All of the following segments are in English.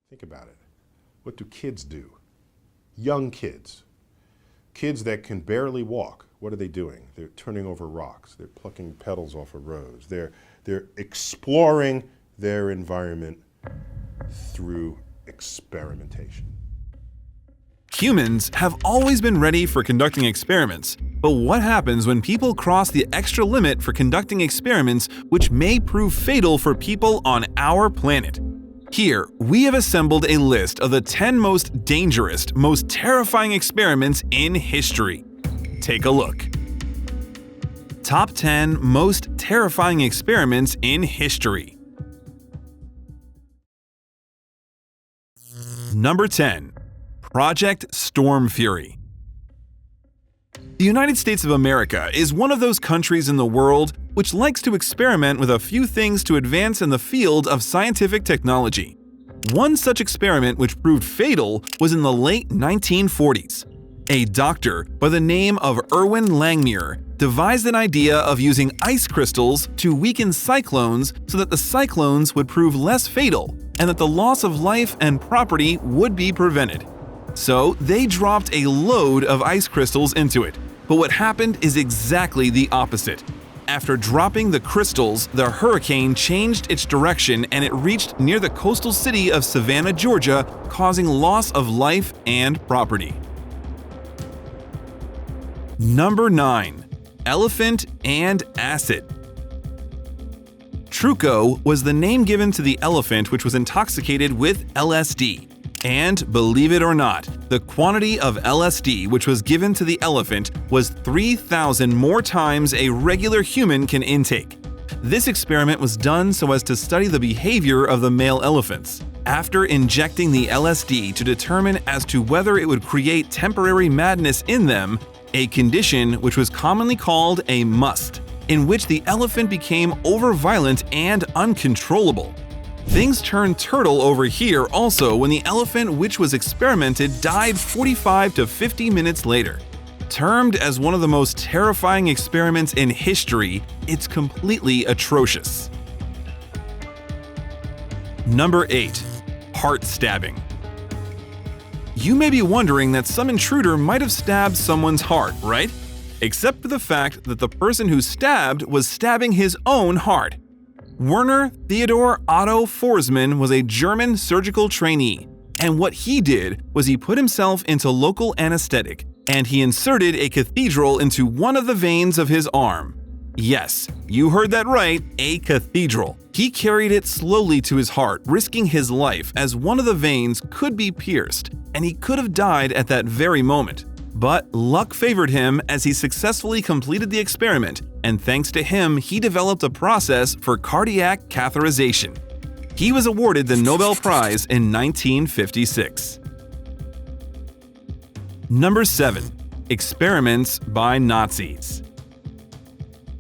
Think about it. What do kids do? Young kids. Kids that can barely walk. What are they doing? They're turning over rocks. They're plucking petals off a rose. They're exploring their environment through experimentation. Humans have always been ready for conducting experiments, but what happens when people cross the extra limit for conducting experiments which may prove fatal for people on our planet? Here, we have assembled a list of the 10 most dangerous, most terrifying experiments in history. Take a look. Top 10 Most Terrifying Experiments in History. Number 10. Project Storm Fury. The United States of America is one of those countries in the world which likes to experiment with a few things to advance in the field of scientific technology. One such experiment which proved fatal was in the late 1940s. A doctor by the name of Erwin Langmuir devised an idea of using ice crystals to weaken cyclones so that the cyclones would prove less fatal and that the loss of life and property would be prevented. So they dropped a load of ice crystals into it. But what happened is exactly the opposite. After dropping the crystals, the hurricane changed its direction and it reached near the coastal city of Savannah, Georgia, causing loss of life and property. Number 9. Elephant and Acid. Truco was the name given to the elephant which was intoxicated with LSD. And believe it or not, the quantity of LSD which was given to the elephant was 3,000 more times a regular human can intake. This experiment was done so as to study the behavior of the male elephants. After injecting the LSD to determine as to whether it would create temporary madness in them, a condition which was commonly called a must, in which the elephant became overviolent and uncontrollable. Things turned turtle over here also when the elephant which was experimented died 45 to 50 minutes later. Termed as one of the most terrifying experiments in history, it's completely atrocious. Number 8. Heart stabbing. You may be wondering that some intruder might have stabbed someone's heart, right? Except for the fact that the person who stabbed was stabbing his own heart. Werner Theodor Otto Forsman was a German surgical trainee, and what he did was he put himself into local anesthetic, and he inserted a cathedral into one of the veins of his arm. Yes, you heard that right, a cathedral. He carried it slowly to his heart, risking his life as one of the veins could be pierced, and he could have died at that very moment. But luck favored him as he successfully completed the experiment, and thanks to him, he developed a process for cardiac catheterization. He was awarded the Nobel Prize in 1956. Number 7. Experiments by Nazis.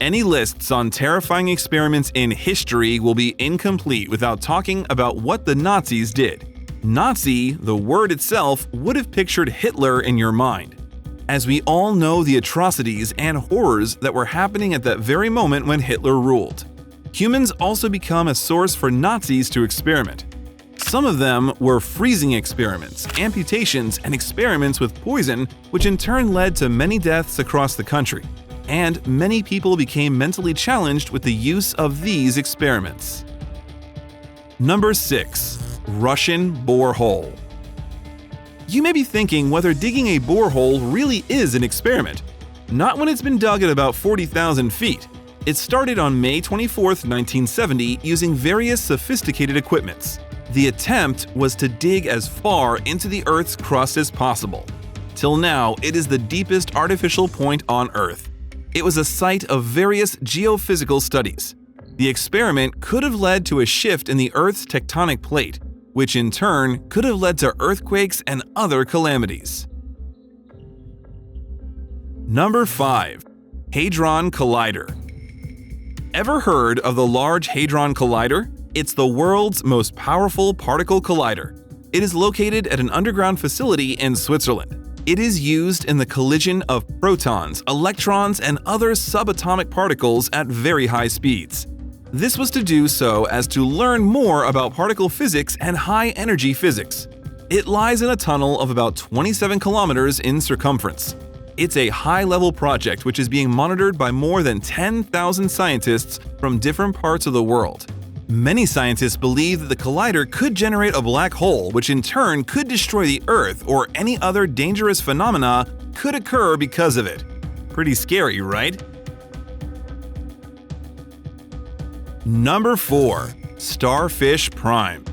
Any lists on terrifying experiments in history will be incomplete without talking about what the Nazis did. Nazi, the word itself, would have pictured Hitler in your mind. As we all know the atrocities and horrors that were happening at that very moment when Hitler ruled. Humans also become a source for Nazis to experiment. Some of them were freezing experiments, amputations, and experiments with poison, which in turn led to many deaths across the country. And many people became mentally challenged with the use of these experiments. Number 6. Russian borehole. You may be thinking whether digging a borehole really is an experiment. Not when it's been dug at about 40,000 feet. It started on May 24, 1970, using various sophisticated equipments. The attempt was to dig as far into the Earth's crust as possible. Till now, it is the deepest artificial point on Earth. It was a site of various geophysical studies. The experiment could have led to a shift in the Earth's tectonic plate, which in turn could have led to earthquakes and other calamities. Number 5. Hadron Collider. Ever heard of the Large Hadron Collider? It's the world's most powerful particle collider. It is located at an underground facility in Switzerland. It is used in the collision of protons, electrons, and other subatomic particles at very high speeds. This was to do so as to learn more about particle physics and high-energy physics. It lies in a tunnel of about 27 kilometers in circumference. It's a high-level project which is being monitored by more than 10,000 scientists from different parts of the world. Many scientists believe that the collider could generate a black hole, which in turn could destroy the Earth, or any other dangerous phenomena could occur because of it. Pretty scary, right? Number 4. Starfish Prime.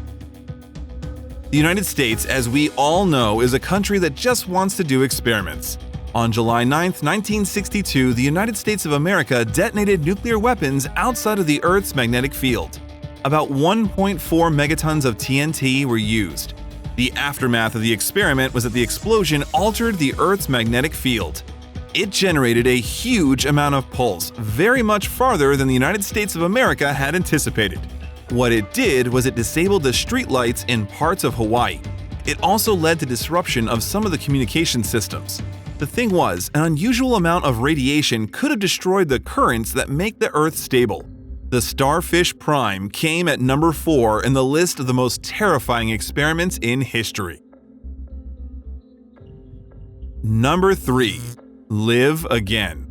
The United States, as we all know, is a country that just wants to do experiments. On July 9, 1962, the United States of America detonated nuclear weapons outside of the Earth's magnetic field. About 1.4 megatons of TNT were used. The aftermath of the experiment was that the explosion altered the Earth's magnetic field. It generated a huge amount of pulse, very much farther than the United States of America had anticipated. What it did was it disabled the streetlights in parts of Hawaii. It also led to disruption of some of the communication systems. The thing was, an unusual amount of radiation could have destroyed the currents that make the Earth stable. The Starfish Prime came at number 4 in the list of the most terrifying experiments in history. Number 3. Live again.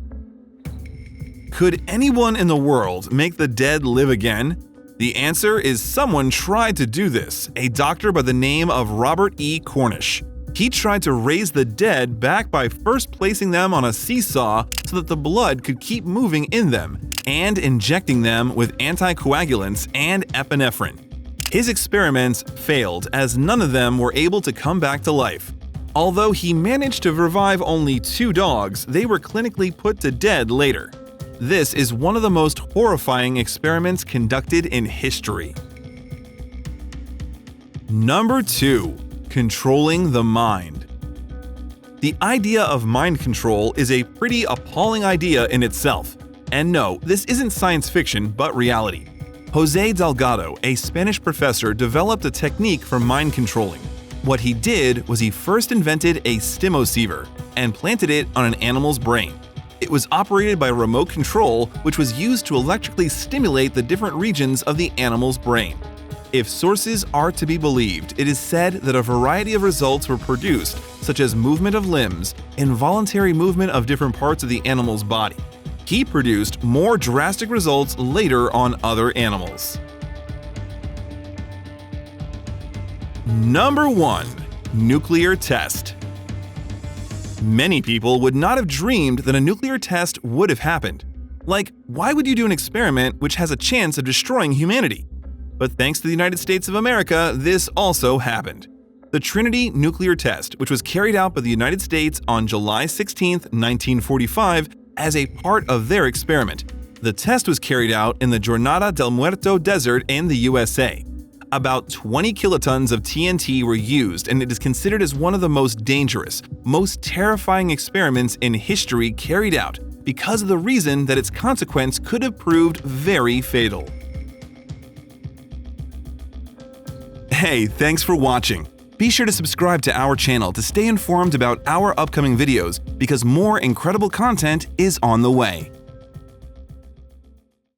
Could anyone in the world make the dead live again? The answer is someone tried to do this, a doctor by the name of Robert E. Cornish. He tried to raise the dead back by first placing them on a seesaw so that the blood could keep moving in them, and injecting them with anticoagulants and epinephrine. His experiments failed as none of them were able to come back to life. Although he managed to revive only 2 dogs, they were clinically put to dead later. This is one of the most horrifying experiments conducted in history. Number 2. Controlling the mind. The idea of mind control is a pretty appalling idea in itself. And no, this isn't science fiction, but reality. José Delgado, a Spanish professor, developed a technique for mind controlling. What he did was he first invented a stimoceiver and planted it on an animal's brain. It was operated by remote control, which was used to electrically stimulate the different regions of the animal's brain. If sources are to be believed, it is said that a variety of results were produced, such as movement of limbs, involuntary movement of different parts of the animal's body. He produced more drastic results later on other animals. Number 1. Nuclear test. Many people would not have dreamed that a nuclear test would have happened. Like, why would you do an experiment which has a chance of destroying humanity? But thanks to the United States of America, this also happened. The Trinity nuclear test, which was carried out by the United States on July 16, 1945, as a part of their experiment. The test was carried out in the Jornada del Muerto Desert in the USA. About 20 kilotons of TNT were used, and it is considered as one of the most dangerous, most terrifying experiments in history carried out because of the reason that its consequence could have proved very fatal. Hey, thanks for watching. Be sure to subscribe to our channel to stay informed about our upcoming videos because more incredible content is on the way.